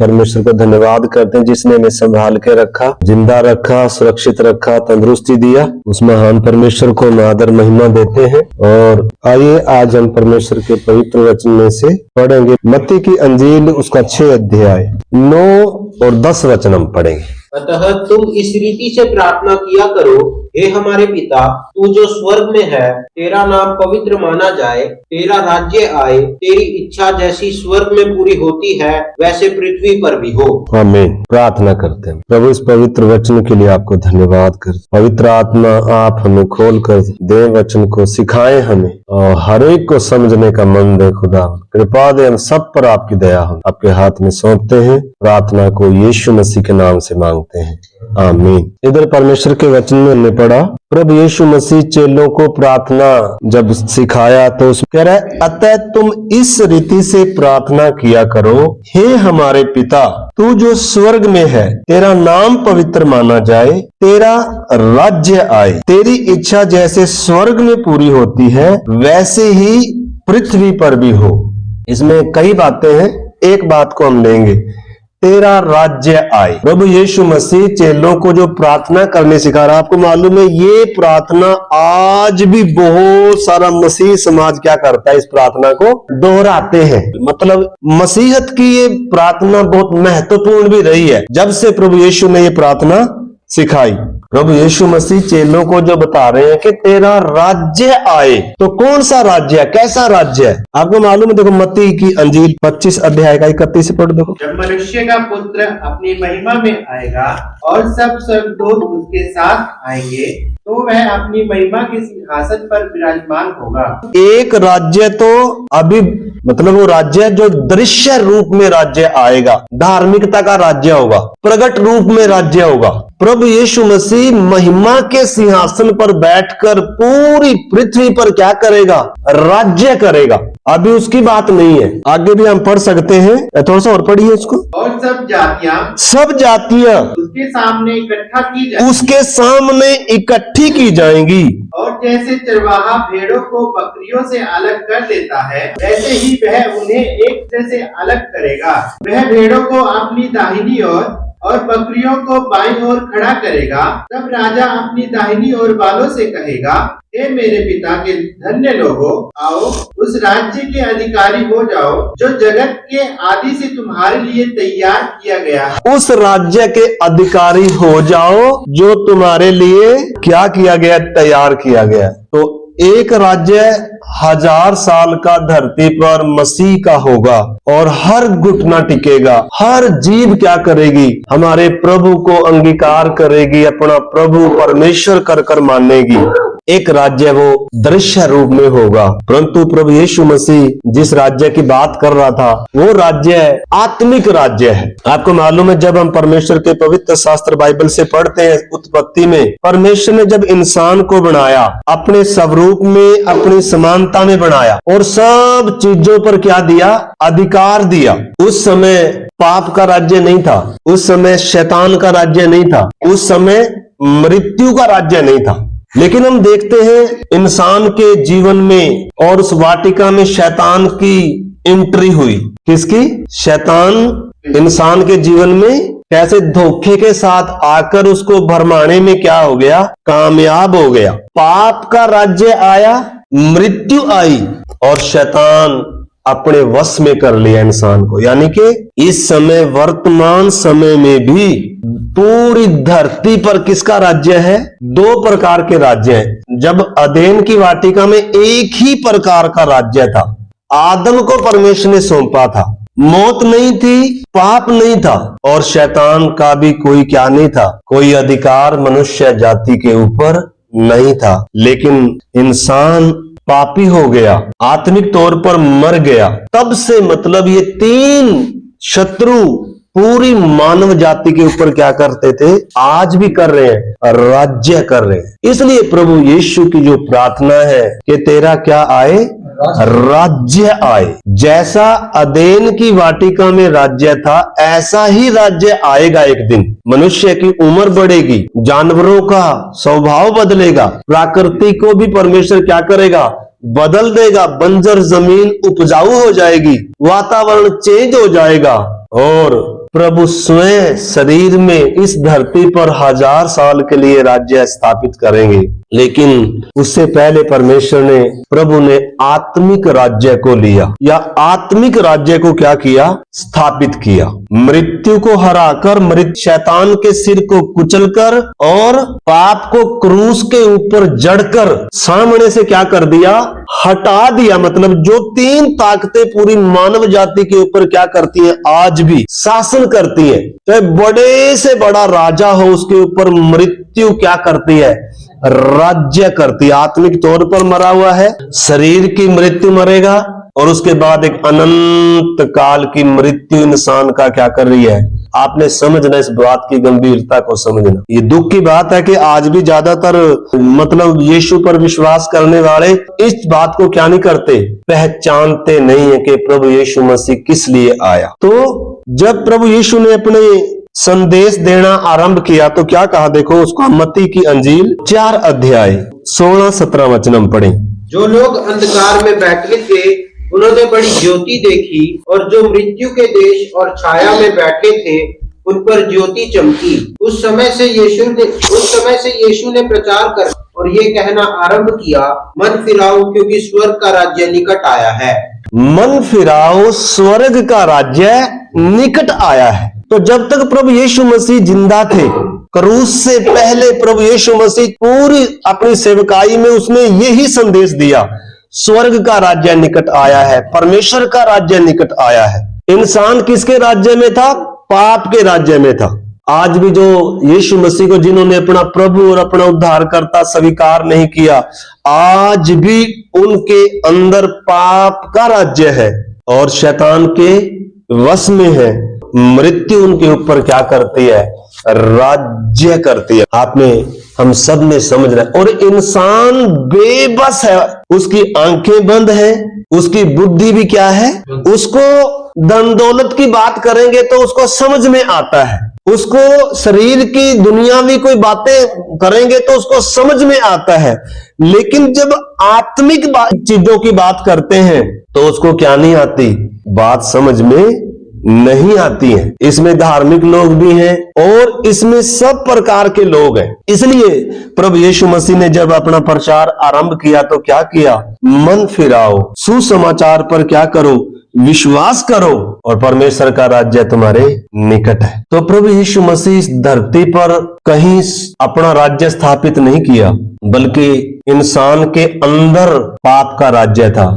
परमेश्वर को धन्यवाद करते हैं जिसने हमें संभाल के रखा, जिंदा रखा, सुरक्षित रखा, तंदुरुस्ती दिया। उस महान परमेश्वर को आदर महिमा देते हैं। और आइए आज हम परमेश्वर के पवित्र वचन में से पढ़ेंगे मत्ती की अंजील, उसका 6 अध्याय 9 और 10 वचन हम पढ़ेंगे। अतः तुम इस रीति से प्रार्थना किया करो, हे हमारे पिता, तू जो स्वर्ग में है, तेरा नाम पवित्र माना जाए, तेरा राज्य आए, तेरी इच्छा जैसी स्वर्ग में पूरी होती है वैसे पृथ्वी पर भी हो। आमीन। प्रार्थना करते हैं। प्रभु इस पवित्र वचन के लिए आपको धन्यवाद कर। पवित्र आत्मा आप हमें खोल कर दे, वचन को सिखाए हमें और हर एक को समझने का मन दे। खुदा कृपा दे, हम सब पर आपकी दया हो। आपके हाथ में सौंपते हैं। प्रार्थना को यीशु मसीह के नाम से मांगते हैं, आमीन। इधर परमेश्वर के वचन में हमने पढ़ा, प्रभु यीशु मसीह चेलों को प्रार्थना जब सिखाया तो उसमें कह रहा है, अतः तुम इस रीति से प्रार्थना किया करो, हे हमारे पिता, तू जो स्वर्ग में है, तेरा नाम पवित्र माना जाए, तेरा राज्य आए, तेरी इच्छा जैसे स्वर्ग में पूरी होती है वैसे ही पृथ्वी पर भी हो। इसमें कई बातें हैं, एक बात को हम लेंगे, तेरा राज्य आए। प्रभु यीशु मसीह चेलों को जो प्रार्थना करने सिखा रहा, आपको मालूम है ये प्रार्थना आज भी बहुत सारा मसीह समाज क्या करता है, इस प्रार्थना को दोहराते हैं। मतलब मसीहत की ये प्रार्थना बहुत महत्वपूर्ण भी रही है जब से प्रभु यीशु ने ये प्रार्थना सिखाई। प्रभु यीशु मसीह चेलों को जो बता रहे हैं कि तेरा राज्य आए, तो कौन सा राज्य है, कैसा राज्य है? आपको मालूम है, देखो मत्ती की अंजील 25 अध्याय का 31 से पढ़ देखो। जब मनुष्य का पुत्र अपनी महिमा में आएगा और सब स्वर्गदूत उसके साथ आएंगे, तो वह अपनी महिमा के सिंहासन पर विराजमान होगा। एक राज्य तो अभी मतलब वो राज्य जो दृश्य रूप में राज्य आएगा, धार्मिकता का राज्य होगा, प्रकट रूप में राज्य होगा। प्रभु यीशु मसीह महिमा के सिंहासन पर बैठकर पूरी पृथ्वी पर क्या करेगा, राज्य करेगा। अभी उसकी बात नहीं है, आगे भी हम पढ़ सकते हैं, थोड़ा सा और पढ़िए उसको। और सब जातियां उसके सामने इकट्ठा की जाएंगी, उसके सामने इकट्ठी की जाएंगी। और जैसे चरवाहा भेड़ों को बकरियों से अलग कर देता है, वैसे ही वह उन्हें एक से अलग करेगा। वह भेड़ों को अपनी दाहिनी ओर और बकरियों को बाईं ओर खड़ा करेगा। तब राजा अपनी दाहिनी ओर वालों से कहेगा, हे मेरे पिता के धन्य लोगों, आओ उस राज्य के अधिकारी हो जाओ जो जगत के आदि से तुम्हारे लिए तैयार किया गया है। उस राज्य के अधिकारी हो जाओ जो तुम्हारे लिए क्या किया गया, तैयार किया गया। तो एक राज्य 1000 साल का धरती पर मसीह का होगा और हर घुटना टिकेगा, हर जीभ क्या करेगी, हमारे प्रभु को अंगीकार करेगी, अपना प्रभु परमेश्वर कर कर मानेगी। एक राज्य वो दृश्य रूप में होगा, परंतु प्रभु यीशु मसीह जिस राज्य की बात कर रहा था वो राज्य आत्मिक राज्य है। आपको मालूम है, जब हम परमेश्वर के पवित्र शास्त्र बाइबल से पढ़ते हैं, उत्पत्ति में परमेश्वर ने जब इंसान को बनाया, अपने स्वरूप में, अपनी समानता में बनाया और सब चीजों पर क्या दिया, अधिकार दिया। उस समय पाप का राज्य नहीं था, उस समय शैतान का राज्य नहीं था, उस समय मृत्यु का राज्य नहीं था। लेकिन हम देखते हैं इंसान के जीवन में और उस वाटिका में शैतान की एंट्री हुई। किसकी? शैतान इंसान के जीवन में कैसे धोखे के साथ आकर उसको भरमाने में क्या हो गया, कामयाब हो गया। पाप का राज्य आया, मृत्यु आई और शैतान अपने वश में कर लिया इंसान को। यानी कि इस समय वर्तमान समय में भी पूरी धरती पर किसका राज्य है? 2 प्रकार के राज्य हैं। जब अदेन की वाटिका में एक ही प्रकार का राज्य था, आदम को परमेश्वर ने सौंपा था, मौत नहीं थी, पाप नहीं था और शैतान का भी कोई क्या नहीं था, कोई अधिकार मनुष्य जाति के ऊपर नहीं था। लेकिन इंसान पापी हो गया, आत्मिक तौर पर मर गया। तब से मतलब ये 3 शत्रु पूरी मानव जाति के ऊपर क्या करते थे, आज भी कर रहे हैं, राज्य कर रहे हैं। इसलिए प्रभु यीशु की जो प्रार्थना है कि तेरा क्या आए, राज्य आए। जैसा अदेन की वाटिका में राज्य था, ऐसा ही राज्य आएगा एक दिन। मनुष्य की उम्र बढ़ेगी, जानवरों का स्वभाव बदलेगा, प्रकृति को भी परमेश्वर क्या करेगा, बदल देगा। बंजर जमीन उपजाऊ हो जाएगी, वातावरण चेंज हो जाएगा और प्रभु स्वयं शरीर में इस धरती पर 1000 साल के लिए राज्य स्थापित करेंगे, लेकिन उससे पहले परमेश्वर ने, प्रभु ने आत्मिक राज्य को लिया, या आत्मिक राज्य को क्या किया? स्थापित किया। मृत्यु को हराकर, शैतान के सिर को कुचलकर और पाप को क्रूस के ऊपर जड़कर सामने से क्या कर दिया? हटा दिया। मतलब जो 3 ताकतें पूरी मानव जाति के ऊपर क्या करती हैं? आज भी शासन करती हैं। चाहे बड़े से बड़ा राजा हो, उसके ऊपर मृत्यु क्या करती है? राज्य करती है। आत्मिक तौर पर मरा हुआ है, शरीर की मृत्यु मरेगा, और उसके बाद एक अनंत काल की मृत्यु इंसान का क्या कर रही है? आपने समझना, इस बात की गंभीरता को समझना। ये दुख की बात है कि आज भी ज्यादातर मतलब यीशु पर विश्वास करने वाले इस बात को क्या नहीं करते? पहचानते नहीं है कि प्रभु यीशु मसीह किस लिए आया। तो जब प्रभु यीशु ने अपने संदेश देना आरंभ किया तो क्या कहा? देखो उसको, मत्ती की अंजील 4 अध्याय 16-17 वचन हम पढ़ें। जो लोग अंधकार में बैठे थे उन्होंने बड़ी ज्योति देखी, और जो मृत्यु के देश और छाया में बैठे थे उन पर ज्योति चमकी। उस समय से यीशु ने प्रचार कर और ये कहना आरंभ किया, मन फिराओ क्योंकि स्वर्ग का राज्य निकट आया है। मन फिराओ, स्वर्ग का राज्य निकट आया है। तो जब तक प्रभु यीशु मसीह जिंदा थे, क्रूस से पहले प्रभु यीशु मसीह पूरी अपनी सेवकाई में उसने यही संदेश दिया, स्वर्ग का राज्य निकट आया है, परमेश्वर का राज्य निकट आया है। इंसान किसके राज्य में था? पाप के राज्य में था। आज भी जो यीशु मसीह को जिन्होंने अपना प्रभु और अपना उद्धारकर्ता स्वीकार नहीं किया, आज भी उनके अंदर पाप का राज्य है और शैतान के वश में है। मृत्यु उनके ऊपर क्या करती है? राज्य करती है। आपने, हम सब ने समझना है। और इंसान बेबस है, उसकी आंखें बंद है, उसकी बुद्धि भी क्या है? उसको धन दौलत की बात करेंगे तो उसको समझ में आता है, उसको शरीर की दुनियावी कोई बातें करेंगे तो उसको समझ में आता है, लेकिन जब आत्मिक चीजों की बात करते हैं तो उसको क्या नहीं आती? बात समझ में नहीं आती है। इसमें धार्मिक लोग भी हैं और इसमें सब प्रकार के लोग हैं। इसलिए प्रभु यीशु मसीह ने जब अपना प्रचार आरंभ किया तो क्या किया? मन फिराओ, सुसमाचार पर क्या करो? विश्वास करो और परमेश्वर का राज्य तुम्हारे निकट है। तो प्रभु यीशु मसीह इस धरती पर कहीं अपना राज्य स्थापित नहीं किया, बल्कि इंसान के अंदर पाप का राज्य था,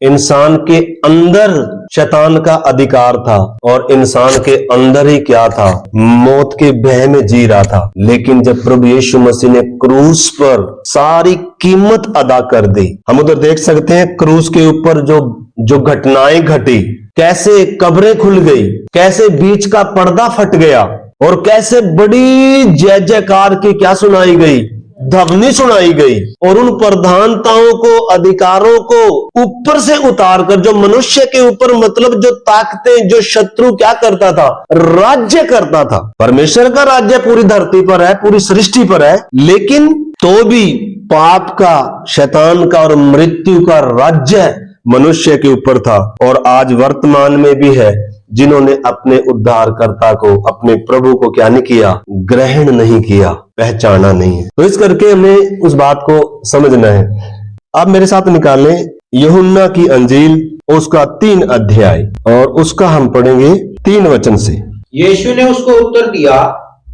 इंसान के अंदर शैतान का अधिकार था और इंसान के अंदर ही क्या था? मौत के भय में जी रहा था। लेकिन जब प्रभु यीशु मसीह ने क्रूस पर सारी कीमत अदा कर दी, हम उधर देख सकते हैं क्रूस के ऊपर जो घटनाएं घटी, कैसे कब्रें खुल गई, कैसे बीच का पर्दा फट गया और कैसे बड़ी जय जयकार की क्या सुनाई गई? ध्वनि सुनाई गई। और उन प्रधानताओं को, अधिकारों को ऊपर से उतारकर, जो मनुष्य के ऊपर मतलब जो ताकतें, जो शत्रु क्या करता था? राज्य करता था। परमेश्वर का राज्य पूरी धरती पर है, पूरी सृष्टि पर है, लेकिन तो भी पाप का, शैतान का और मृत्यु का राज्य मनुष्य के ऊपर था। और आज वर्तमान में भी है, जिन्होंने अपने उद्धारकर्ता को, अपने प्रभु को क्या नहीं किया? ग्रहण नहीं किया, पहचाना नहीं है। तो इस करके हमें उस बात को समझना है। अब मेरे साथ निकालें यूहन्ना की अंजील, उसका 3 अध्याय और उसका हम पढ़ेंगे 3 वचन से। यीशु ने उसको उत्तर दिया,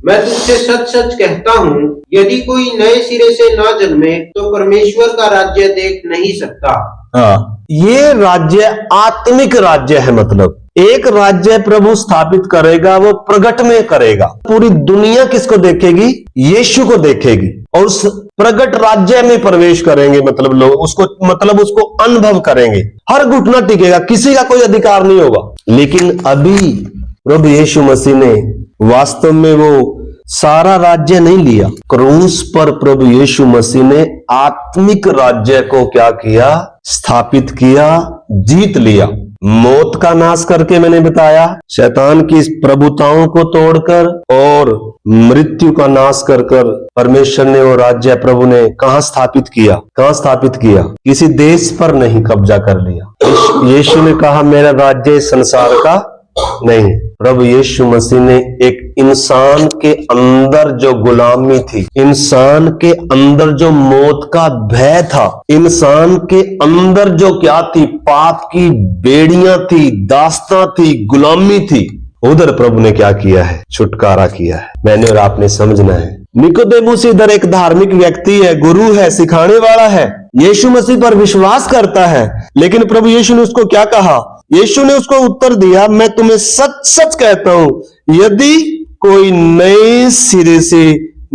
मैं तुझसे सच सच कहता हूँ, यदि कोई नए सिरे से ना जन्मे तो परमेश्वर का राज्य देख नहीं सकता। हाँ, ये राज्य आत्मिक राज्य है। मतलब एक राज्य प्रभु स्थापित करेगा, वो प्रगट में करेगा। पूरी दुनिया किसको देखेगी? यीशु को देखेगी और उस प्रगट राज्य में प्रवेश करेंगे। मतलब लोग उसको अनुभव करेंगे। हर घुटना टिकेगा, किसी का कोई अधिकार नहीं होगा। लेकिन अभी प्रभु यीशु मसीह ने वास्तव में वो सारा राज्य नहीं लिया। क्रूस पर प्रभु यीशु मसीह ने आत्मिक राज्य को क्या किया? स्थापित किया, जीत लिया। मौत का नाश करके, मैंने बताया, शैतान की प्रभुताओं को तोड़कर और मृत्यु का नाश कर परमेश्वर ने वो राज्य, प्रभु ने कहां स्थापित किया? कहां स्थापित किया? किसी देश पर नहीं कब्जा कर लिया। यीशु ने कहा, मेरा राज्य संसार का नहीं। प्रभु यीशु मसीह ने एक इंसान के अंदर जो गुलामी थी, इंसान के अंदर जो मौत का भय था, इंसान के अंदर जो क्या थी, पाप की बेड़ियां थी, दास्तां थी, गुलामी थी, उधर प्रभु ने क्या किया है, छुटकारा किया है। मैंने और आपने समझना है। निकोदेमुस इधर एक धार्मिक व्यक्ति है, गुरु है, सिखाने वाला है, यीशु मसीह पर विश्वास करता है, लेकिन प्रभु यीशु ने उसको क्या कहा? यीशु ने उसको उत्तर दिया, मैं तुम्हें सच सच कहता हूं, यदि कोई नए सिरे से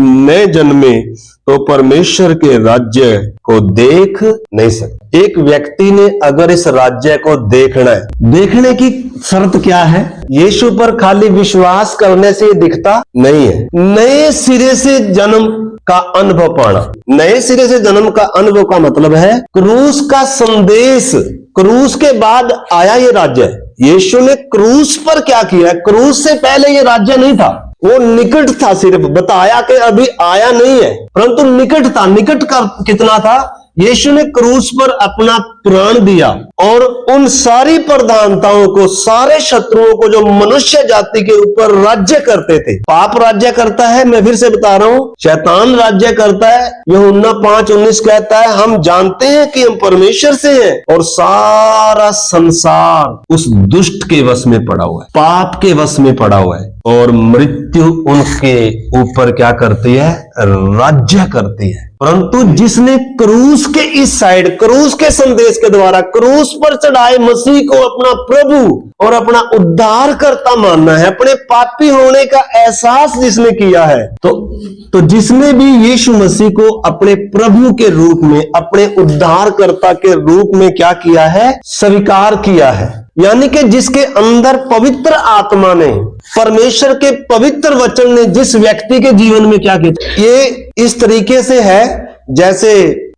न जन्मे तो परमेश्वर के राज्य को देख नहीं सकता। एक व्यक्ति ने अगर इस राज्य को देखना है, देखने की शर्त क्या है? यीशु पर खाली विश्वास करने से दिखता नहीं है, नए सिरे से जन्म का अनुभव पाना। नए सिरे से जन्म का अनुभव का मतलब है क्रूस का संदेश, क्रूस के बाद आया ये राज्य। यीशु ने क्रूस पर क्या किया? क्रूस से पहले ये राज्य नहीं था, वो निकट था, सिर्फ बताया कि अभी आया नहीं है, परंतु निकट था। निकट का कितना था? यीशु ने क्रूस पर अपना प्राण दिया और उन सारी प्रधानताओं को, सारे शत्रुओं को जो मनुष्य जाति के ऊपर राज्य करते थे। पाप राज्य करता है, मैं फिर से बता रहा हूं, शैतान राज्य करता है। यूहन्ना 5:19 कहता है, हम जानते हैं कि हम परमेश्वर से हैं और सारा संसार उस दुष्ट के वश में पड़ा हुआ है, पाप के वश में पड़ा हुआ है, और मृत्यु उनके ऊपर क्या करती है? राज्य करती है। परंतु जिसने क्रूस के इस साइड, क्रूस के संदेश के द्वारा, क्रूस पर चढ़ाए मसीह को अपना प्रभु और अपना उद्धारकर्ता मानना है, अपने पापी होने का एहसास जिसने किया है, तो जिसने भी यीशु मसीह को अपने प्रभु के रूप में, अपने उद्धारकर्ता के रूप में क्या किया है? स्वीकार किया है। यानी कि जिसके अंदर पवित्र आत्मा ने, परमेश्वर के पवित्र वचन ने जिस व्यक्ति के जीवन में क्या किया, ये इस तरीके से है जैसे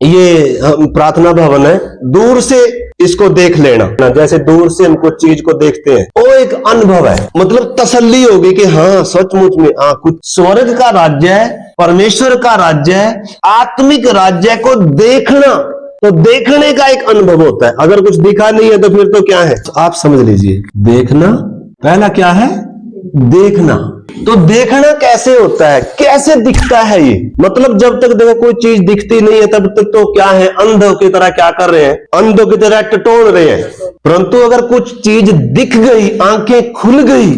ये प्रार्थना भवन है, दूर से इसको देख लेना, जैसे दूर से हम कुछ चीज को देखते हैं, वो एक अनुभव है, मतलब तसल्ली होगी कि हाँ सचमुच में कुछ स्वर्ग का राज्य है, परमेश्वर का राज्य है, आत्मिक राज्य को देखना, तो देखने का एक अनुभव होता है। अगर कुछ दिखा नहीं है तो फिर तो क्या है? आप समझ लीजिए, देखना पहला क्या है? देखना। तो देखना कैसे होता है, कैसे दिखता है ये? मतलब जब तक देखो कोई चीज दिखती नहीं है तब तक तो क्या है? अंधों की तरह क्या कर रहे हैं? अंधों की तरह टटोल रहे हैं। परंतु अगर कुछ चीज दिख गई, आंखें खुल गई,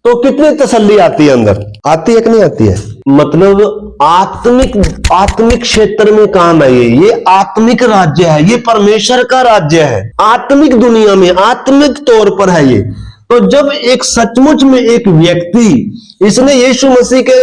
तो कितनी तसल्ली आती है अंदर? आती है कि नहीं आती है? मतलब आत्मिक क्षेत्र में काम है ये आत्मिक राज्य है, ये परमेश्वर का राज्य है, आत्मिक दुनिया में, आत्मिक तौर पर है ये। तो जब एक सचमुच में एक व्यक्ति इसने यीशु मसीह के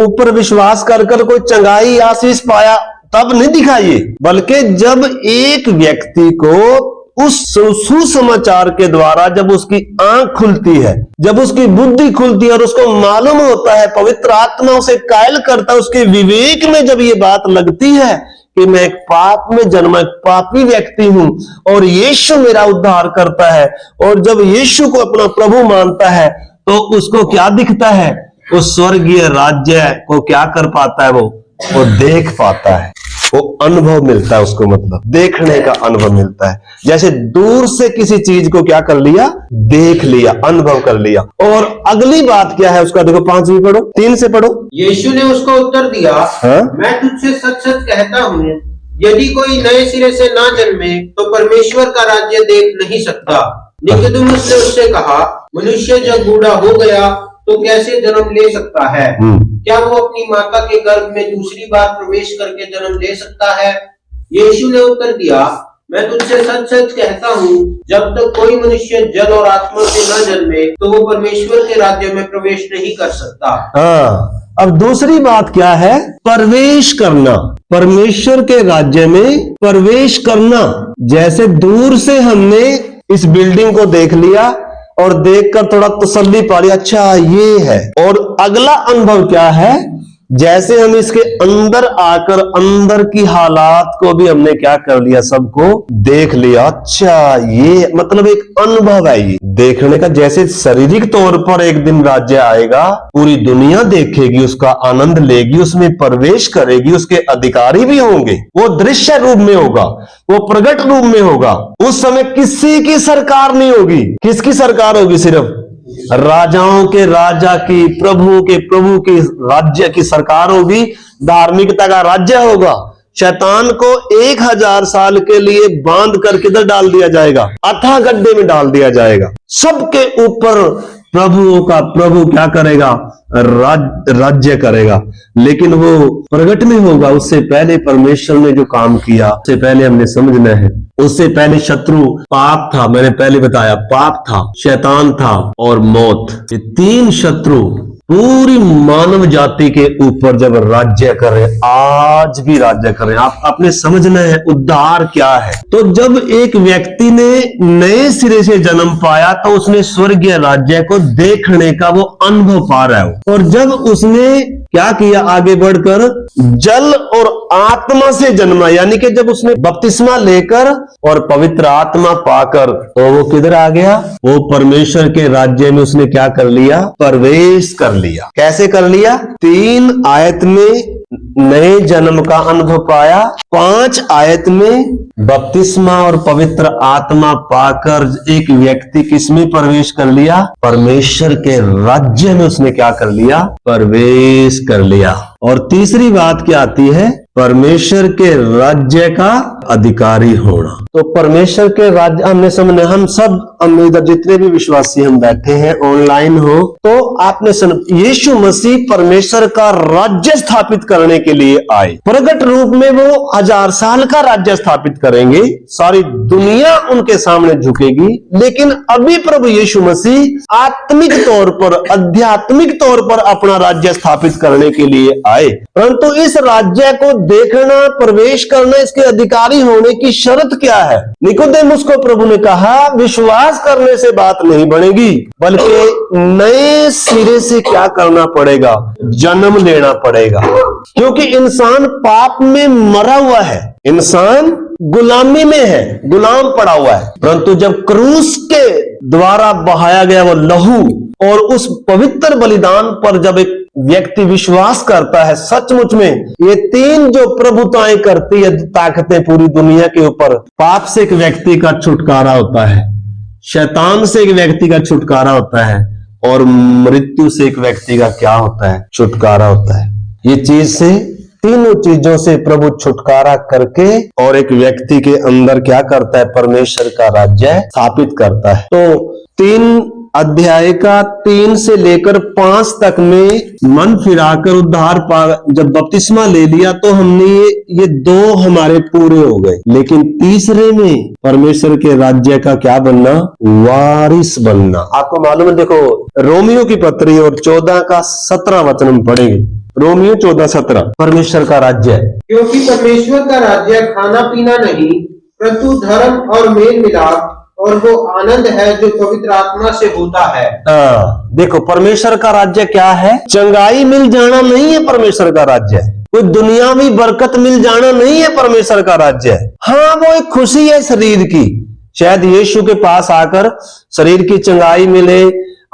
ऊपर विश्वास कर कोई चंगाई आशीष पाया, तब नहीं दिखाइए, बल्कि जब एक व्यक्ति को उस सुसमाचार के द्वारा जब उसकी आंख खुलती है, जब उसकी बुद्धि खुलती है और उसको मालूम होता है, पवित्र आत्मा उसे कायल करता है, उसके विवेक में जब ये बात लगती है कि मैं एक पाप में जन्मा एक पापी व्यक्ति हूं और यीशु मेरा उद्धार करता है, और जब यीशु को अपना प्रभु मानता है, तो उसको क्या दिखता है? उस स्वर्गीय राज्य को क्या कर पाता है? वो देख पाता है, वो अनुभव मिलता है उसको, मतलब देखने का अनुभव मिलता है। जैसे दूर से किसी चीज को क्या कर लिया? देख लिया, अनुभव कर लिया। और अगली बात क्या है उसका? देखो 5वीं पढ़ो, 3 से पढ़ो। यीशु ने उसको उत्तर दिया, मैं तुझसे सच सच कहता हूँ, यदि कोई नए सिरे से ना जन्मे तो परमेश्वर का राज्य देख नहीं सकता। निकोदेमुस ने उससे कहा, मनुष्य जब बूढ़ा हो गया तो कैसे जन्म ले सकता है? क्या वो अपनी माता के गर्भ में दूसरी बार प्रवेश करके जन्म ले सकता है? यीशु ने उत्तर दिया, मैं तुझसे सच सच कहता हूँ, जब तक कोई मनुष्य जल और आत्मा से न जन्मे तो वो परमेश्वर के राज्य में प्रवेश नहीं कर सकता। अब दूसरी बात क्या है? प्रवेश करना, परमेश्वर के राज्य में प्रवेश करना। जैसे दूर से हमने इस बिल्डिंग को देख लिया और देखकर थोड़ा तसल्ली पा ली, अच्छा ये है, और अगला अनुभव क्या है? जैसे हम इसके अंदर आकर अंदर की हालात को भी हमने क्या कर लिया, सबको देख लिया, अच्छा ये मतलब एक अनुभव है ये देखने का। जैसे शारीरिक तौर पर एक दिन राज्य आएगा, पूरी दुनिया देखेगी, उसका आनंद लेगी, उसमें प्रवेश करेगी, उसके अधिकारी भी होंगे, वो दृश्य रूप में होगा, वो प्रकट रूप में होगा। उस समय किसी की सरकार नहीं होगी। किसकी सरकार होगी? सिर्फ राजाओं के राजा की, प्रभु के प्रभु की, राज्य की सरकार होगी, धार्मिकता का राज्य होगा। शैतान को 1000 साल के लिए बांध कर किधर डाल दिया जाएगा? अथाह गड्ढे में डाल दिया जाएगा। सबके ऊपर प्रभुओं का प्रभु क्या करेगा? राज्य करेगा। लेकिन वो प्रकट नहीं होगा, उससे पहले परमेश्वर ने जो काम किया, उससे पहले हमने समझना है। उससे पहले शत्रु पाप था, मैंने पहले बताया, पाप था, शैतान था और मौत। ये 3 शत्रु पूरी मानव जाति के ऊपर जब राज्य कर रहे, आज भी राज्य कर रहे हैं। आप आपने समझना है उद्धार क्या है। तो जब एक व्यक्ति ने नए सिरे से जन्म पाया तो उसने स्वर्गीय राज्य को देखने का वो अनुभव पा रहा है। और जब उसने क्या किया, आगे बढ़कर जल और आत्मा से जन्मा, यानी कि जब उसने बपतिस्मा लेकर और पवित्र आत्मा पाकर, तो वो किधर आ गया? वो परमेश्वर के राज्य में उसने क्या कर लिया? प्रवेश कर लिया। कैसे कर लिया? 3 आयत में नए जन्म का अनुभव पाया, 5 आयत में बपतिस्मा और पवित्र आत्मा पाकर एक व्यक्ति किसमें प्रवेश कर लिया? परमेश्वर के राज्य में उसने क्या कर लिया? प्रवेश कर लिया। और तीसरी बात क्या आती है? परमेश्वर के राज्य का अधिकारी होना। तो परमेश्वर के राज्य हमने समझना, हम सब इधर जितने भी विश्वासी हम बैठे हैं, ऑनलाइन हो, तो आपने सुन, यीशु मसीह परमेश्वर का राज्य स्थापित करने के लिए आए। प्रकट रूप में वो 1000 साल का राज्य स्थापित करेंगे, सारी दुनिया उनके सामने झुकेगी। लेकिन अभी प्रभु यीशु मसीह आत्मिक तौर पर, आध्यात्मिक तौर पर अपना राज्य स्थापित करने के लिए आए। परंतु इस राज्य को देखना, प्रवेश करना, इसके अधिकारी होने की शर्त क्या है? निकोदेमुस को प्रभु ने कहा, विश्वास करने से बात नहीं बनेगी, बल्कि नए सिरे से क्या करना पड़ेगा? जन्म लेना पड़ेगा। क्योंकि इंसान पाप में मरा हुआ है, इंसान गुलामी में है, गुलाम पड़ा हुआ है। परंतु जब क्रूस के द्वारा बहाया गया वो लहू और उस पवित्र बलिदान पर जब एक व्यक्ति विश्वास करता है, सचमुच में ये 3 जो प्रभुताएं करती है ताकतें पूरी दुनिया के ऊपर, पाप से एक व्यक्ति का छुटकारा होता है, शैतान से एक व्यक्ति का छुटकारा होता है, और मृत्यु से एक व्यक्ति का क्या होता है? छुटकारा होता है। ये चीज से, तीनों चीजों से प्रभु छुटकारा करके और एक व्यक्ति के अंदर क्या करता है? परमेश्वर का राज्य स्थापित करता है। तो 3 अध्याय का 3 से लेकर 5 तक में मन फिराकर उद्धार पा, जब बपतिस्मा ले लिया तो हमने ये 2 हमारे पूरे हो गए। लेकिन तीसरे में परमेश्वर के राज्य का क्या बनना? वारिस बनना। आपको मालूम है, देखो रोमियो की पत्री और 14 का 17 वचन हम पढ़ेंगे। रोमियो 14:17 परमेश्वर का राज्य है। क्योंकि परमेश्वर का राज्य खाना पीना नहीं, परंतु धर्म और मेल मिलाप और वो आनंद है जो पवित्र आत्मा से होता है। देखो परमेश्वर का राज्य क्या है? चंगाई मिल जाना नहीं है परमेश्वर का राज्य। कोई दुनियावी बरकत मिल जाना नहीं है परमेश्वर का राज्य। हाँ, वो एक खुशी है शरीर की, शायद यीशु के पास आकर शरीर की चंगाई मिले,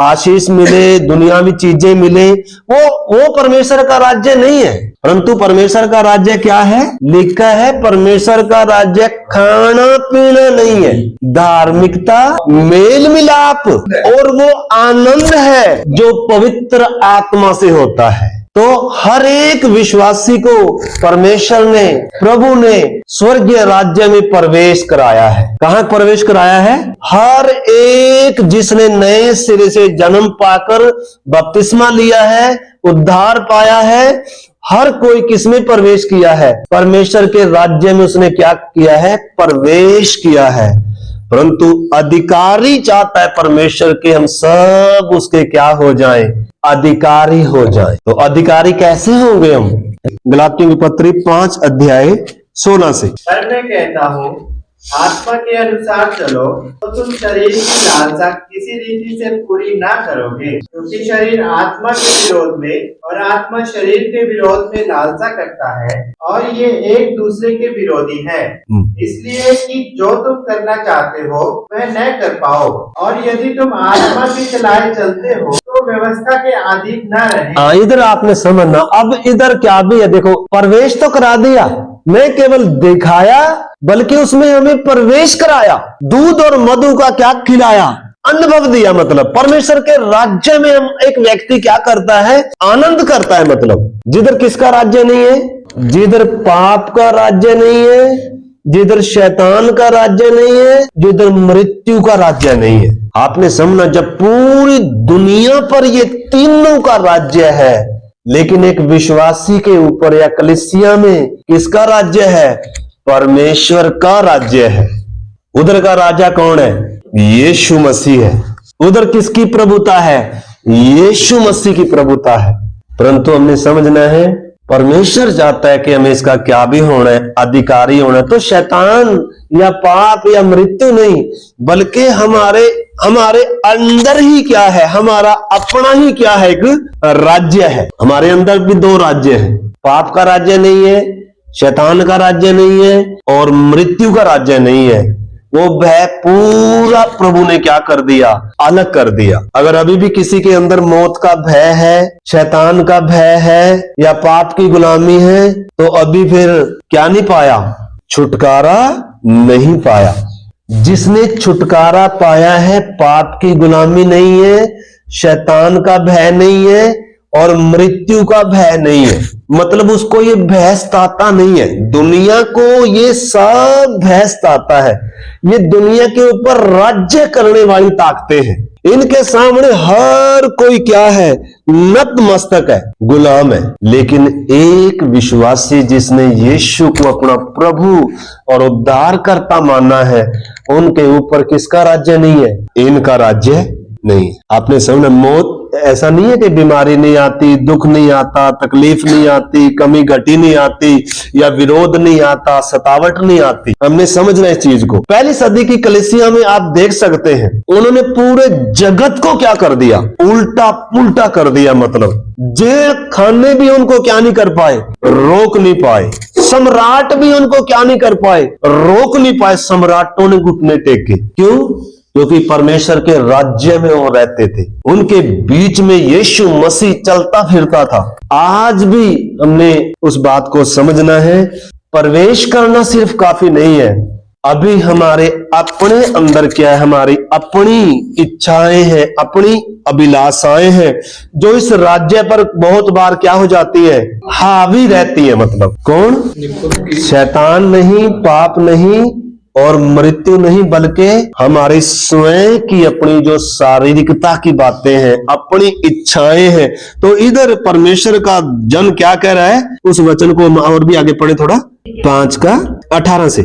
आशीष मिले, दुनियावी चीजें मिले, वो परमेश्वर का राज्य नहीं है। परंतु परमेश्वर का राज्य क्या है? लिखा है परमेश्वर का राज्य खाना पीना नहीं है, धार्मिकता, मेल मिलाप और वो आनंद है जो पवित्र आत्मा से होता है। तो हर एक विश्वासी को परमेश्वर ने, प्रभु ने स्वर्गीय राज्य में प्रवेश कराया है। कहाँ प्रवेश कराया है? हर एक जिसने नए सिरे से जन्म पाकर बपतिस्मा लिया है, उद्धार पाया है, हर कोई किसमें प्रवेश किया है? परमेश्वर के राज्य में उसने क्या किया है? प्रवेश किया है। परंतु अधिकारी चाहता है परमेश्वर के हम सब उसके क्या हो जाएं? अधिकारी हो जाएं। तो अधिकारी कैसे होंगे हम? गलातियों की पत्री 5 अध्याय 16 से। पर मैं कहता हूँ, आत्मा के अनुसार चलो तो तुम शरीर की लालसा किसी रीति से पूरी ना करोगे, क्योंकि शरीर आत्मा के विरोध में और आत्मा शरीर के विरोध में लालसा करता है, और ये एक दूसरे के विरोधी है, इसलिए कि जो तुम करना चाहते हो वह न कर पाओ। और यदि तुम आत्मा की चलाए चलते हो तो व्यवस्था के अधीन न रहे। इधर आपने समझना, अब इधर क्या भी है, देखो प्रवेश तो करा दिया, मैं केवल दिखाया बल्कि उसमें हमें प्रवेश कराया, दूध और मधु का क्या खिलाया? अनुभव दिया। मतलब परमेश्वर के राज्य में हम एक व्यक्ति क्या करता है, आनंद करता है। मतलब जिधर किसका राज्य नहीं है, जिधर पाप का राज्य नहीं है, जिधर शैतान का राज्य नहीं है, जिधर मृत्यु का राज्य नहीं है। आपने समझना, जब पूरी दुनिया पर ये तीनों का राज्य है, लेकिन एक विश्वासी के ऊपर या कलीसिया में किसका राज्य है, परमेश्वर का राज्य है। उधर का राजा कौन है, यीशु मसीह है। उधर किसकी प्रभुता है, यीशु मसीह की प्रभुता है। परंतु हमने समझना है, परमेश्वर चाहता है कि हमें इसका क्या भी होना है, अधिकारी होना है। तो शैतान या पाप या मृत्यु नहीं, बल्कि हमारे अंदर ही क्या है, हमारा अपना ही क्या है, एक राज्य है। हमारे अंदर भी दो राज्य हैं, पाप का राज्य नहीं है, शैतान का राज्य नहीं है, और मृत्यु का राज्य नहीं है। वो भय पूरा प्रभु ने क्या कर दिया, अलग कर दिया। अगर अभी भी किसी के अंदर मौत का भय है, शैतान का भय है, या पाप की गुलामी है, तो अभी फिर क्या नहीं पाया, छुटकारा नहीं पाया। जिसने छुटकारा पाया है, पाप की गुलामी नहीं है, शैतान का भय नहीं है, और मृत्यु का भय नहीं है। मतलब उसको ये भय सताता नहीं है। दुनिया को ये सब भय सताता है। ये दुनिया के ऊपर राज्य करने वाली ताकतें हैं। इनके सामने हर कोई क्या है, नतमस्तक है, गुलाम है। लेकिन एक विश्वासी जिसने यीशु को अपना प्रभु और उद्धारकर्ता माना है, उनके ऊपर किसका राज्य नहीं है, इनका राज्य नहीं। आपने समझा, मौत ऐसा नहीं है कि बीमारी नहीं आती, दुख नहीं आता, तकलीफ नहीं आती, कमी घटी नहीं आती, या विरोध नहीं आता, सतावट नहीं आती। हमने समझना इस चीज को। पहली सदी की कलीसिया में आप देख सकते हैं, उन्होंने पूरे जगत को क्या कर दिया, उल्टा पुल्टा कर दिया। मतलब जेल खाने भी उनको क्या नहीं कर पाए, रोक नहीं पाए। सम्राट भी उनको क्या नहीं कर पाए, रोक नहीं पाए। सम्राटों ने घुटने टेके। क्यों? क्योंकि परमेश्वर के राज्य में वो रहते थे। उनके बीच में यीशु मसीह चलता फिरता था। आज भी हमने उस बात को समझना है, प्रवेश करना सिर्फ काफी नहीं है। अभी हमारे अपने अंदर क्या है, हमारी अपनी इच्छाएं हैं, अपनी अभिलाषाएं हैं, जो इस राज्य पर बहुत बार क्या हो जाती है, हावी रहती है। मतलब कौन, शैतान नहीं, पाप नहीं, और मृत्यु नहीं, बल्कि हमारी स्वयं की अपनी जो शारीरिकता की बातें हैं, अपनी इच्छाएं हैं। तो इधर परमेश्वर का जन क्या कह रहा है, उस वचन को और भी आगे पढ़े थोड़ा, 5:18 से।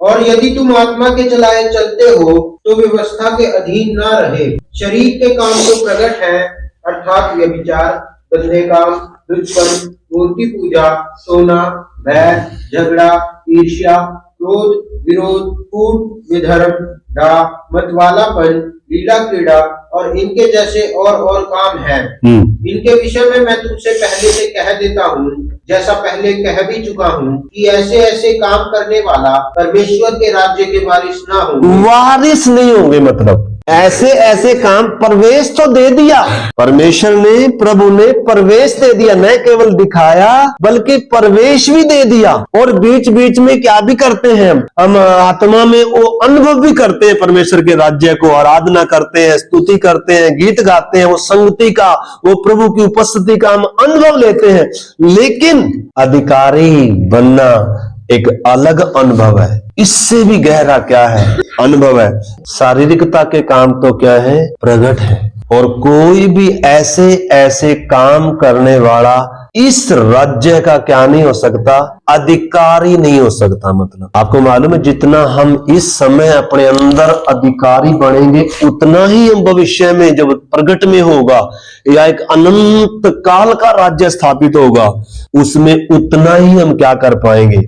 और यदि तुम आत्मा के चलाए चलते हो तो व्यवस्था के अधीन न रहे। शरीर के काम तो प्रकट है, अर्थात व्यभिचार, गंदे काम, दुष्कर्म, मूर्ति पूजा, सोना, भय, झगड़ा, ईर्ष्या, क्रोध, विरोध, कूट, विधर्म, डा, मतवालापन, लीला क्रीड़ा और इनके जैसे और काम है। इनके विषय में मैं तुमसे पहले से कह देता हूँ, जैसा पहले कह भी चुका हूँ, कि ऐसे ऐसे काम करने वाला परमेश्वर के राज्य के वारिस ना होंगे। वारिस नहीं होंगे। मतलब ऐसे ऐसे काम, प्रवेश तो दे दिया परमेश्वर ने, प्रभु ने प्रवेश दे दिया, न केवल दिखाया बल्कि प्रवेश भी दे दिया। और बीच बीच में क्या भी करते हैं, हम आत्मा में वो अनुभव भी करते हैं परमेश्वर के राज्य को, आराधना करते हैं, स्तुति करते हैं, गीत गाते हैं, वो संगति का, वो प्रभु की उपस्थिति का हम अनुभव लेते हैं। लेकिन अधिकारी बनना एक अलग अनुभव है। इससे भी गहरा क्या है, अनुभव है। शारीरिकता के काम तो क्या है, प्रकट है। और कोई भी ऐसे ऐसे काम करने वाला इस राज्य का क्या नहीं हो सकता, अधिकारी नहीं हो सकता। मतलब आपको मालूम है, जितना हम इस समय अपने अंदर अधिकारी बनेंगे, उतना ही हम भविष्य में जब प्रगट में होगा, या एक अनंत काल का राज्य स्थापित होगा, उसमें उतना ही हम क्या कर पाएंगे,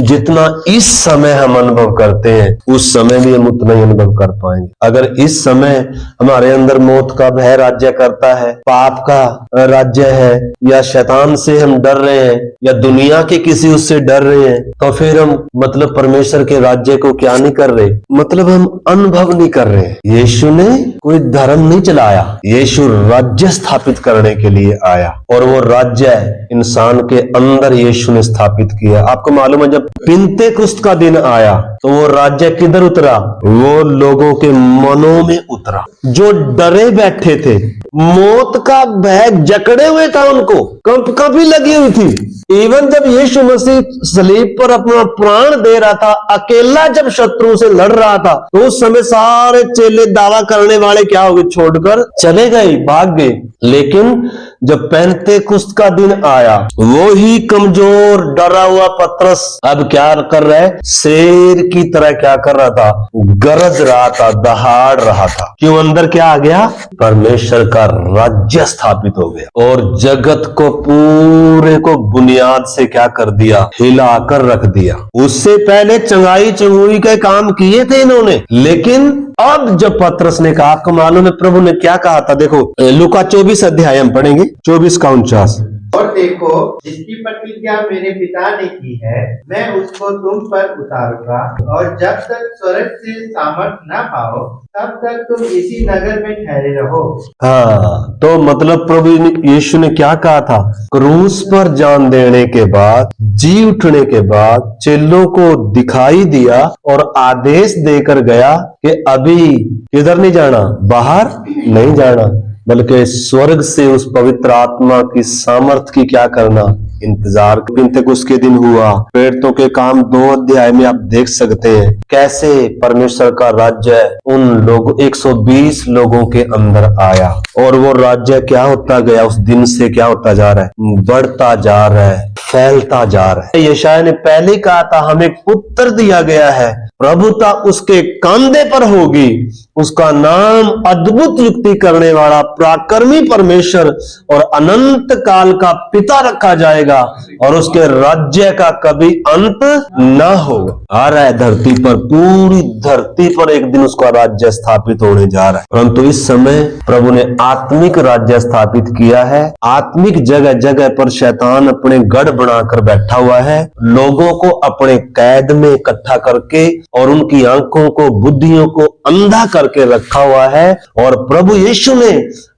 जितना इस समय हम अनुभव करते हैं, उस समय भी हम उतना ही अनुभव कर पाएंगे। अगर इस समय हमारे अंदर मौत का भय राज्य करता है, पाप का राज्य है, या शैतान से हम डर रहे हैं, या दुनिया के किसी उससे डर रहे हैं, तो फिर हम मतलब परमेश्वर के राज्य को क्या नहीं कर रहे, मतलब हम अनुभव नहीं कर रहे। यीशु ने कोई धर्म नहीं चलाया, यीशु राज्य स्थापित करने के लिए आया, और वो राज्य इंसान के अंदर यीशु ने स्थापित किया। आपको मालूम मालूम है, जब पिंतेकुस्त का दिन आया तो वो राज्य किधर उतरा? वो लोगों के मनों में उतरा। जो डरे बैठे थे, मौत का भय जकड़े हुए था, उनको कंपी लगी हुई थी। इवन जब यीशु मसीह सलीब पर अपना प्राण दे रहा था, अकेला जब शत्रु से लड़ रहा था, तो उस समय सारे चेले दावा करने वाले क्या हो गए? छोड़कर चले गए, भाग गए। लेकिन जब पेंतेकुस्त का दिन आया, वो ही कमजोर डरा हुआ पतरस अब क्या कर रहा है? शेर की तरह क्या कर रहा था? गरज रहा था, दहाड़ रहा था। क्यों? अंदर क्या आ गया? परमेश्वर का राज्य स्थापित हो गया और जगत को पूरे को बुनियाद से क्या कर दिया? हिलाकर रख दिया। उससे पहले चंगाई चंगुई के काम किए थे इन्होंने, लेकिन अब जब पतरस ने कहा, आपको मालूम है प्रभु ने क्या कहा था? देखो लूका 24 अध्याय हम पढ़ेंगे, 24 का 49। और देखो, जिसकी प्रतिज्ञा मेरे पिता ने की है, मैं उसको तुम पर उतारूंगा, और जब तक स्वर्ग से सामर्थ न पाओ, तब तक तुम इसी नगर में ठहरे रहो। हाँ, तो मतलब प्रभु यीशु ने क्या कहा था? क्रूस पर जान देने के बाद, जी उठने के बाद चेलों को दिखाई दिया और आदेश देकर गया कि अभी किधर नहीं जाना? बाहर नहीं जाना, बल्कि स्वर्ग से उस पवित्र आत्मा की सामर्थ की क्या करना? इंतजार। पिंतेकुस्त के दिन हुआ। प्रेरितों के काम 2 अध्याय में आप देख सकते हैं कैसे परमेश्वर का राज्य उन लोगों 120 लोगों के अंदर आया, और वो राज्य क्या होता गया? उस दिन से क्या होता जा रहा है? बढ़ता जा रहा है, फैलता जा रहा है। यशायाह ने पहले कहा था, हमें पुत्र दिया गया है, प्रभुता उसके कंधे पर होगी, उसका नाम अद्भुत युक्ति करने वाला, पराक्रमी परमेश्वर और अनंत काल का पिता रखा जाएगा, और उसके राज्य का कभी अंत न होगा। आ रहा है धरती पर, पूरी धरती पर एक दिन उसका राज्य स्थापित होने जा रहा है। परंतु इस समय प्रभु ने आत्मिक राज्य स्थापित किया है। आत्मिक जगह जगह पर शैतान अपने गढ़ बनाकर बैठा हुआ है, लोगों को अपने कैद में इकट्ठा करके और उनकी आंखों को, बुद्धियों को अंधा करके रखा हुआ है। और प्रभु यीशु ने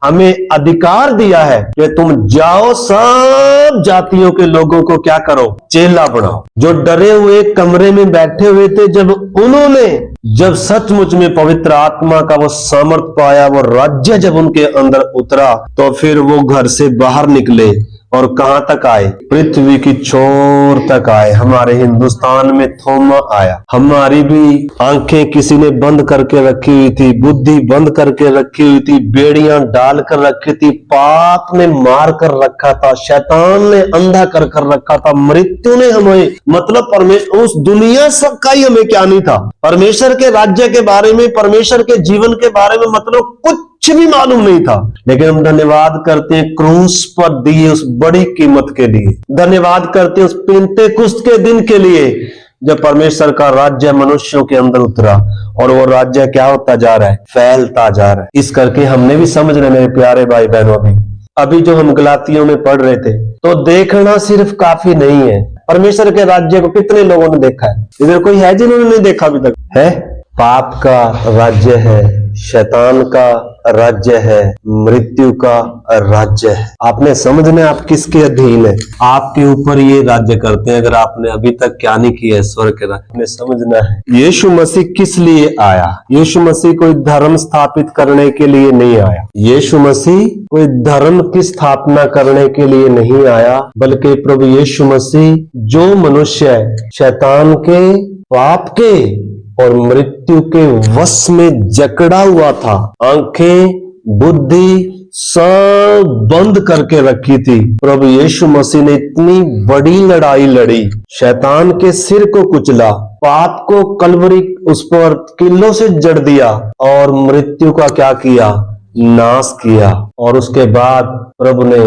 हमें अधिकार दिया है कि तुम जाओ, सब जातियों के लोगों को क्या करो? चेला बनाओ। जो डरे हुए कमरे में बैठे हुए थे, जब सचमुच में पवित्र आत्मा का वो सामर्थ पाया, वो राज्य जब उनके अंदर उतरा, तो फिर वो घर से बाहर निकले और कहां तक आए? पृथ्वी की छोर तक आए। हमारे हिंदुस्तान में थोमा आया। हमारी भी आंखें किसी ने बंद करके रखी हुई थी, बुद्धि बंद करके रखी हुई थी, बेड़ियां डाल कर रखी थी, पाप ने मार कर रखा था, शैतान ने अंधा कर रखा था, मृत्यु ने हमें, मतलब परमेश्वर उस दुनिया सब का ही हमें क्या नहीं था? परमेश्वर के राज्य के बारे में, परमेश्वर के जीवन के बारे में मतलब कुछ भी मालूम नहीं था। लेकिन हम धन्यवाद करते हैं क्रूस पर दी उस बड़ी कीमत के लिए, धन्यवाद करते हैं उस पिंतेकुस्त के दिन के लिए, जब परमेश्वर का राज्य मनुष्यों के अंदर उतरा, और वो राज्य क्या होता जा रहा है? फैलता जा रहा है। इस करके हमने भी समझ रहे मेरे प्यारे भाई बहनों, अभी जो हम गलातियों में पढ़ रहे थे, तो देखना सिर्फ काफी नहीं है। परमेश्वर के राज्य को कितने लोगों ने देखा है? इधर कोई है जिन्होंने नहीं देखा अभी तक? है? पाप का राज्य है, शैतान का राज्य है, मृत्यु का राज्य है। आपने समझना आप किसके अधीन है, आपके ऊपर ये राज्य करते हैं। अगर आपने अभी तक क्या नहीं किया है स्वर्ग के राज्य, आपने समझना है यीशु मसीह किस लिए आया। यीशु मसीह कोई धर्म स्थापित करने के लिए नहीं आया। यीशु मसीह कोई धर्म की स्थापना करने के लिए नहीं आया, बल्कि प्रभु यीशु मसीह जो मनुष्य शैतान के, पाप के और मृत्यु के वश में जकड़ा हुआ था, आंखें, बुद्धि सब बंद करके रखी थी, प्रभु यीशु मसीह ने इतनी बड़ी लड़ाई लड़ी, शैतान के सिर को कुचला, पाप को कलवरी उस पर किल्लों से जड़ दिया, और मृत्यु का क्या किया? नाश किया। और उसके बाद प्रभु ने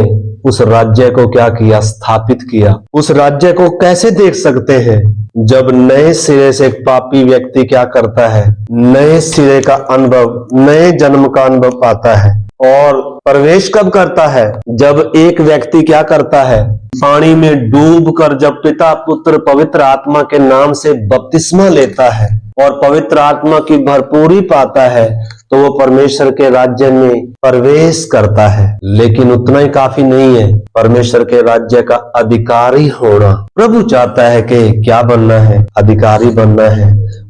उस राज्य को क्या किया? स्थापित किया। उस राज्य को कैसे देख सकते हैं? जब नए सिरे से एक पापी व्यक्ति क्या करता है? नए सिरे का अनुभव, नए जन्म का अनुभव पाता है। और प्रवेश कब करता है? जब एक व्यक्ति क्या करता है? पानी में डूबकर जब पिता, पुत्र, पवित्र आत्मा के नाम से बपतिस्मा लेता है और पवित्र आत्मा की भरपूरी पाता है, तो वो परमेश्वर के राज्य में प्रवेश करता है। लेकिन उतना ही काफी नहीं है परमेश्वर के राज्य का अधिकारी होना। प्रभु चाहता है कि क्या बनना है, अधिकारी बनना है।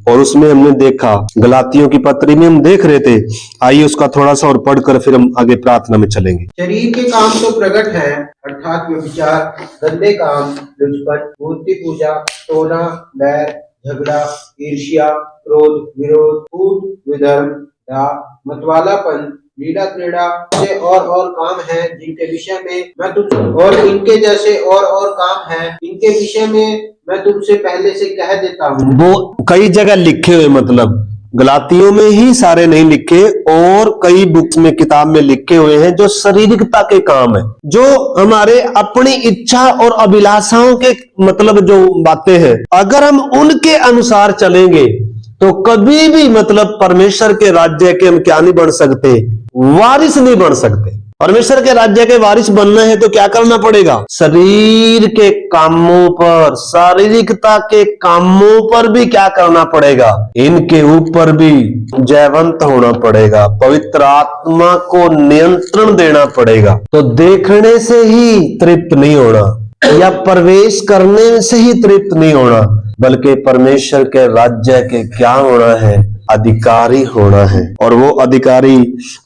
और उसमें हमने देखा, गलातियों की पत्री में हम देख रहे थे। आइए उसका थोड़ा सा और पढ़कर फिर हम आगे प्रार्थना में चलेंगे। शरीर के काम तो प्रकट है, अर्थात व्यभिचार, गंदे काम, लुचपन, मूर्ति पूजा, टोना, बैर, झगड़ा, ईर्ष्या, क्रोध, विरोध, कूट, विधर्म, मतवालापन, लीला क्रीड़ा से और काम है जिनके विषय में मैं तुझ और इनके जैसे और काम है इनके विषय में मैं तुमसे पहले से कह देता हूँ। वो कई जगह लिखे हुए, मतलब गलातियों में ही सारे नहीं लिखे, और कई बुक्स में, किताब में लिखे हुए हैं जो शारीरिकता के काम है, जो हमारे अपनी इच्छा और अभिलाषाओं के मतलब जो बातें हैं, अगर हम उनके अनुसार चलेंगे तो कभी भी मतलब परमेश्वर के राज्य के हम क्या नहीं बन सकते, वारिस नहीं बन सकते। परमेश्वर के राज्य के वारिस बनना है तो क्या करना पड़ेगा? शरीर के कामों पर, शारीरिकता के कामों पर भी क्या करना पड़ेगा? इनके ऊपर भी जयवंत होना पड़ेगा, पवित्र आत्मा को नियंत्रण देना पड़ेगा। तो देखने से ही तृप्त नहीं होना या प्रवेश करने से ही तृप्त नहीं होना, बल्कि परमेश्वर के राज्य के क्या होना है? अधिकारी होना है। और वो अधिकारी,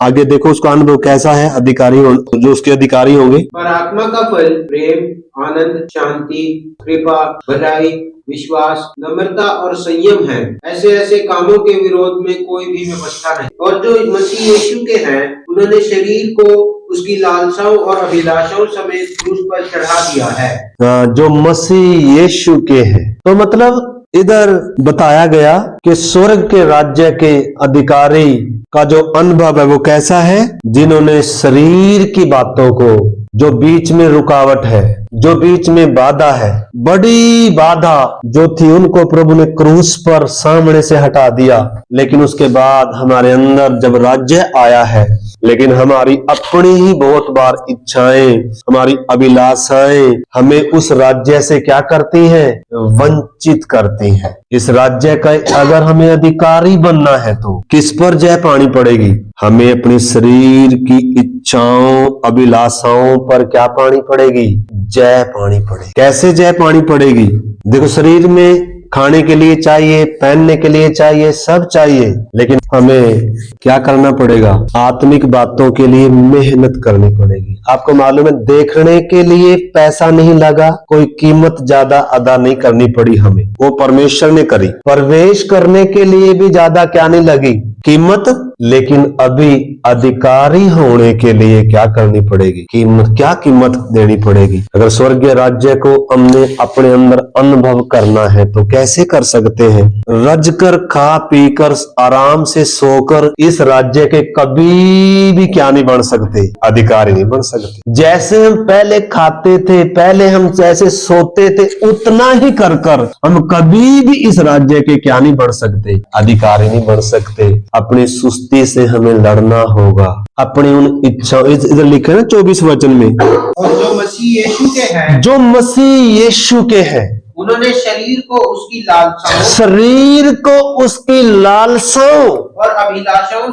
आगे देखो उसका अनुभव कैसा है अधिकारी जो उसके अधिकारी होंगे। पर आत्मा का फल प्रेम, आनंद, शांति, कृपा, भलाई, विश्वास, नम्रता और संयम है। ऐसे कामों के विरोध में कोई भी व्यवस्था नहीं। और जो मसीह यीशु के हैं, उन्होंने शरीर को उसकी लालसाओं और अभिलाषाओं समेत क्रूस पर चढ़ा दिया है। जो मसीह यीशु के हैं, तो मतलब इधर बताया गया कि स्वर्ग के राज्य के अधिकारी का जो अनुभव है वो कैसा है? जिन्होंने शरीर की बातों को, जो बीच में रुकावट है, जो बीच में बाधा है, बड़ी बाधा जो थी, उनको प्रभु ने क्रूस पर सामने से हटा दिया। लेकिन उसके बाद हमारे अंदर जब राज्य आया है, लेकिन हमारी अपनी ही बहुत बार इच्छाएं, हमारी अभिलाषाएं हमें उस राज्य से क्या करती हैं? वंचित करती हैं। इस राज्य का अगर हमें अधिकारी बनना है तो किस पर जय पानी पड़ेगी? हमें अपने शरीर की इच्छाओं, अभिलाषाओं पर क्या पानी पड़ेगी? जय पानी पड़ेगी। कैसे जय पानी पड़ेगी? देखो, शरीर में खाने के लिए चाहिए, पहनने के लिए चाहिए, सब चाहिए, लेकिन हमें क्या करना पड़ेगा? आत्मिक बातों के लिए मेहनत करनी पड़ेगी। आपको मालूम है, देखने के लिए पैसा नहीं लगा, कोई कीमत ज्यादा अदा नहीं करनी पड़ी हमें, वो परमेश्वर ने करी। प्रवेश करने के लिए भी ज्यादा क्या नहीं लगी? कीमत। लेकिन अभी अधिकारी होने के लिए क्या करनी पड़ेगी? कीमत। क्या कीमत देनी पड़ेगी? अगर स्वर्गीय राज्य को हमने अपने अंदर अनुभव करना है तो कैसे कर सकते हैं? रज कर, खा पी कर, आराम से सोकर इस राज्य के कभी भी क्या नहीं बन सकते? अधिकारी नहीं बन सकते। जैसे हम पहले खाते थे, पहले हम जैसे सोते थे, उतना ही कर कर हम कभी भी इस राज्य के क्या नहीं बन सकते? अधिकारी नहीं बन सकते। अपनी सुस्ती से हमें लड़ना होगा, अपनी उन इच्छाओं, इधर लिखे ना 24 वचन में, और जो मसीह यीशु के हैं, जो मसीह यीशु के हैं, उन्होंने शरीर को उसकी लालसाओं, शरीर को उसकी लालसाओं और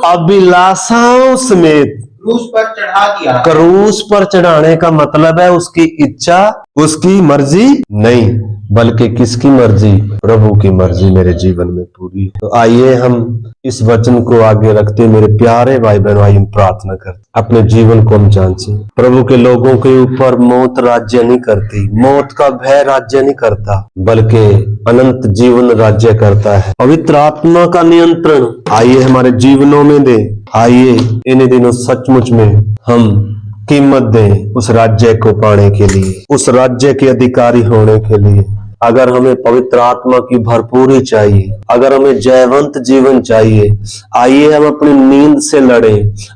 अभिलाषाओं समेत क्रूस पर चढ़ा दिया। क्रूस पर चढ़ाने का मतलब है उसकी इच्छा, उसकी मर्जी नहीं, बल्कि किसकी मर्जी? प्रभु की मर्जी मेरे जीवन में पूरी। तो आइए हम इस वचन को आगे रखते हैं मेरे प्यारे भाई बहनों, आइए हम प्रार्थना करते, अपने जीवन को हम जांचें। प्रभु के लोगों के ऊपर मौत राज्य नहीं करती, मौत का भय राज्य नहीं करता, बल्कि अनंत जीवन राज्य करता है। पवित्र आत्मा का नियंत्रण आइए हमारे जीवनों में दे। आइए इन दिनों सचमुच में हम कीमत दें उस राज्य को पाने के लिए, उस राज्य के अधिकारी होने के लिए। अगर हमें पवित्र आत्मा की भरपूरी चाहिए, अगर हमें जयवंत जीवन चाहिए, आइए हम अपनी नींद से लड़े,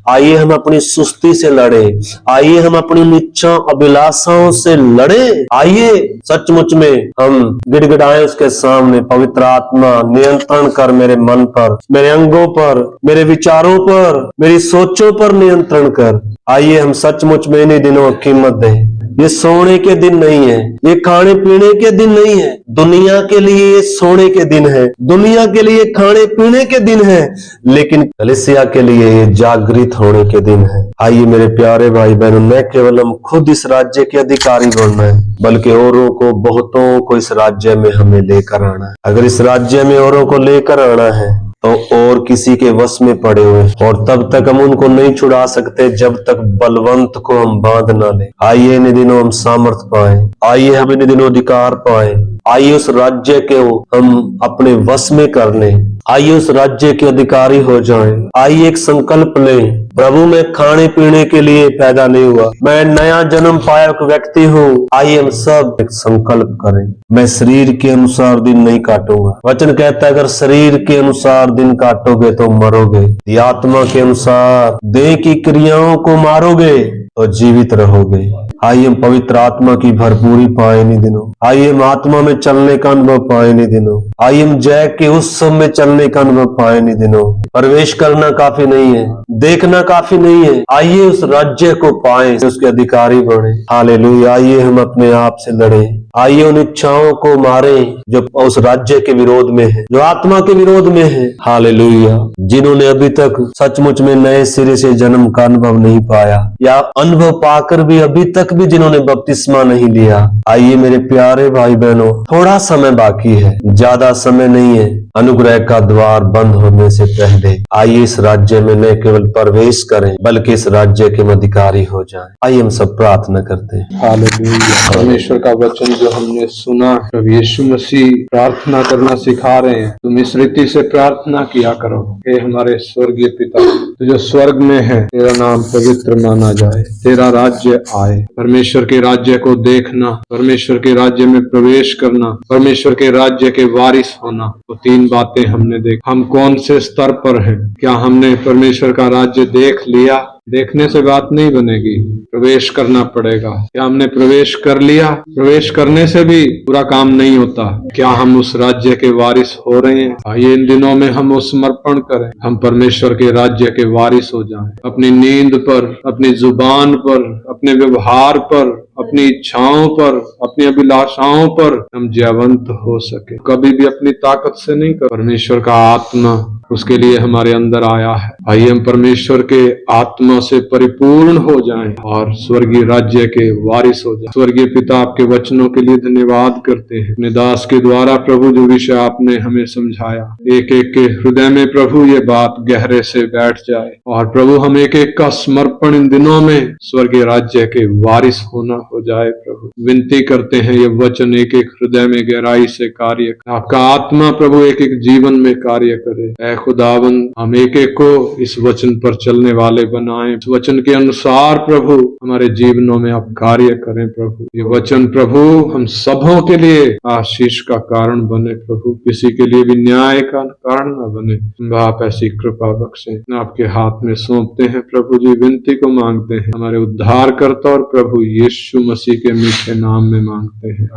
आइए हम अपनी सुस्ती से लड़े, आइए हम अपनी इच्छा अभिलाषाओं से लड़े। आइए सचमुच में हम गिड़गिड़ाएं उसके सामने, पवित्र आत्मा नियंत्रण कर मेरे मन पर, मेरे अंगों पर, मेरे विचारों पर, मेरी सोचों पर नियंत्रण कर। आइए हम सचमुच में इन्हीं दिनों कीमत दें, ये सोने के दिन नहीं है, ये खाने पीने के दिन नहीं है। दुनिया के लिए ये सोने के दिन है, दुनिया के लिए खाने पीने के दिन है, लेकिन कलीसिया के लिए ये जागृत होने के दिन है। आइए मेरे प्यारे भाई बहनों, न केवल हम खुद इस राज्य के अधिकारी बनना है, बल्कि औरों को, बहुतों को इस राज्य में हमें लेकर आना है। अगर इस राज्य में औरों को लेकर आना है तो और किसी के वश में पड़े हुए, और तब तक हम उनको नहीं छुड़ा सकते जब तक बलवंत को हम बांध ना ले। आइए इन दिनों हम सामर्थ पाए, आइए हम इन दिनों अधिकार पाए, आइए उस राज्य के हम अपने वश में कर लें, आइए उस राज्य के अधिकारी हो जाएं। आइए एक संकल्प लें, प्रभु मैं खाने पीने के लिए पैदा नहीं हुआ, मैं नया जन्म पाया एक व्यक्ति हूँ। आइए हम सब एक संकल्प करें, मैं शरीर के अनुसार दिन नहीं काटूंगा। वचन कहता है अगर शरीर के अनुसार दिन काटोगे तो मरोगे, यदि आत्मा के अनुसार देह की क्रियाओं को मारोगे तो जीवित रहोगे। आइए हम पवित्र आत्मा की भरपूरी पाए इन दिनों, आइए हम आत्मा में चलने का अनुभव पाए इन दिनों, आइए हम जय के उत्सव में चलने का अनुभव पाए इन दिनों। प्रवेश करना काफी नहीं है, देखना काफी नहीं है, आइए उस राज्य को पाए, उसके अधिकारी बने। हालेलुया। आइए हम अपने आप से लड़े, आइए उन इच्छाओं को मारे जो उस राज्य के विरोध में है, जो आत्मा के विरोध में है। हालेलुया। जिन्होंने अभी तक सचमुच में नए सिरे से जन्म का अनुभव नहीं पाया, या अनुभव पाकर भी अभी तक भी जिन्होंने बपतिस्मा नहीं लिया, आइए मेरे प्यारे भाई बहनों, थोड़ा समय बाकी है, ज्यादा समय नहीं है। अनुग्रह का द्वार बंद होने से पहले आइए इस राज्य में न केवल प्रवेश करें, बल्कि इस राज्य के अधिकारी हो जाएं। आइए हम सब प्रार्थना करते हैं। हालेलुया। परमेश्वर का वचन जो हमने सुना, प्रभु यीशु मसीह प्रार्थना करना सिखा रहे हैं। तुम इस रीति से प्रार्थना किया करो, हे हमारे स्वर्गीय पिता, तो जो स्वर्ग में है, तेरा नाम पवित्र माना जाए, तेरा राज्य आए। परमेश्वर के राज्य को देखना, परमेश्वर के राज्य में प्रवेश करना, परमेश्वर के राज्य के वारिस होना, वो तीन बातें हमने देख। हम कौन से स्तर पर हैं? क्या हमने परमेश्वर का राज्य देख लिया? देखने से बात नहीं बनेगी, प्रवेश करना पड़ेगा। क्या हमने प्रवेश कर लिया? प्रवेश करने से भी पूरा काम नहीं होता। क्या हम उस राज्य के वारिस हो रहे हैं? आइए इन दिनों में हम वो समर्पण करें, हम परमेश्वर के राज्य के वारिस हो जाएं। अपनी नींद पर, अपनी जुबान पर, अपने व्यवहार पर, अपनी इच्छाओं पर, अपनी अभिलाषाओं पर हम जयवंत हो सके। कभी भी अपनी ताकत से नहीं कर, परमेश्वर का आत्मा उसके लिए हमारे अंदर आया है। आइए हम परमेश्वर के आत्मा से परिपूर्ण हो जाएं और स्वर्गीय राज्य के वारिस हो जाएं। स्वर्गीय पिता, आपके वचनों के लिए धन्यवाद करते हैं। अपने दास के द्वारा प्रभु जो विषय आपने हमें समझाया, एक एक के हृदय में प्रभु ये बात गहरे से बैठ जाए, और प्रभु हम एक एक का समर्पण इन दिनों में स्वर्गीय राज्य के वारिस होना हो जाए। प्रभु विनती करते हैं, ये वचन एक एक हृदय में गहराई से कार्य, आपका आत्मा प्रभु एक एक जीवन में कार्य करे। खुदावन, हम एक एक को इस वचन पर चलने वाले बनाएं, इस वचन के अनुसार प्रभु हमारे जीवनों में आप कार्य करें। प्रभु ये वचन प्रभु हम सबों के लिए आशीष का कारण बने। प्रभु किसी के लिए भी न्याय का कारण न बने। आप ऐसी कृपा बख्शें। आपके हाथ में सौंपते हैं प्रभु जी, विनती को मांगते हैं हमारे उद्धारकर्ता और प्रभु यीशु मसीह के मीठे नाम में मांगते हैं,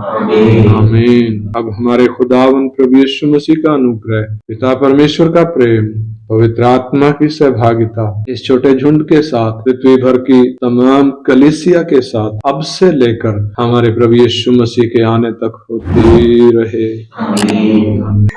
आमीन। अब हमारे खुदावन प्रभु यीशु मसीह का अनुग्रह, पिता परमेश्वर का प्रेम, पवित्र आत्मा की सहभागिता इस छोटे झुंड के साथ, पृथ्वी भर की तमाम कलीसिया के साथ अब से लेकर हमारे प्रभु यीशु मसीह के आने तक होती रहे। आमीन।